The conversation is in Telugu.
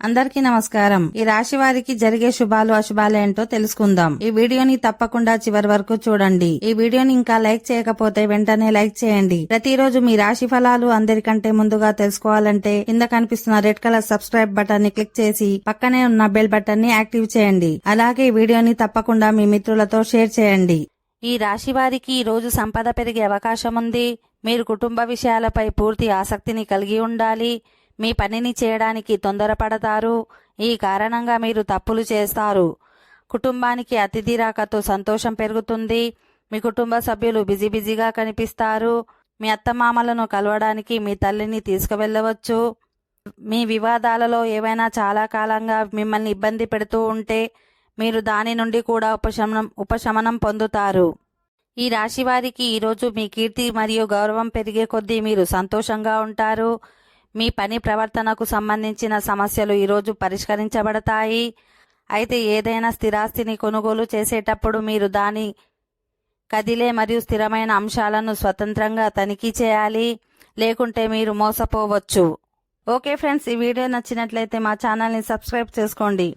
అందరికీ నమస్కారం. ఈ రాశి వారికి జరిగే శుభాలు అశుభాలు ఏంటో తెలుసుకుందాం. ఈ వీడియోని తప్పకుండా చివరి వరకు చూడండి. ఈ వీడియోని ఇంకా లైక్ చేయకపోతే వెంటనే లైక్ చేయండి. ప్రతిరోజు మీ రాశి ఫలాలు అందరికంటే ముందుగా తెలుసుకోవాలంటే కింద కనిపిస్తున్న రెడ్ కలర్ సబ్స్క్రైబ్ బటన్ ని క్లిక్ చేసి పక్కనే ఉన్న బెల్ బటన్ ని యాక్టివ్ చేయండి. అలాగే ఈ వీడియోని తప్పకుండా మీ మిత్రులతో షేర్ చేయండి. ఈ రాశి వారికి ఈ రోజు సంపద పెరిగే అవకాశం ఉంది. మీరు కుటుంబ విషయాలపై పూర్తి ఆసక్తిని కలిగి ఉండాలి. మీ పనిని చేయడానికి తొందరపడతారు. ఈ కారణంగా మీరు తప్పులు చేస్తారు. కుటుంబానికి అతిథి రాకతో సంతోషం పెరుగుతుంది. మీ కుటుంబ సభ్యులు బిజీగా కనిపిస్తారు. మీ అత్తమామలను కలవడానికి మీ తల్లిని తీసుకువెళ్ళవచ్చు. మీ వివాదాలలో ఏవైనా చాలా కాలంగా మిమ్మల్ని ఇబ్బంది పెడుతూ ఉంటే మీరు దాని నుండి కూడా ఉపశమనం పొందుతారు. ఈ రాశి వారికి ఈరోజు మీ కీర్తి మరియు గౌరవం పెరిగే కొద్దీ మీరు సంతోషంగా ఉంటారు. మీ పని ప్రవర్తనకు సంబంధించిన సమస్యలు ఈరోజు పరిష్కరించబడతాయి. అయితే ఏదైనా స్థిరాస్తిని కొనుగోలు చేసేటప్పుడు మీరు దాని కదిలే మరియు స్థిరమైన అంశాలను స్వతంత్రంగా తనిఖీ చేయాలి, లేకుంటే మీరు మోసపోవచ్చు. ఓకే ఫ్రెండ్స్, ఈ వీడియో నచ్చినట్లయితే మా ఛానల్ని సబ్స్క్రైబ్ చేసుకోండి.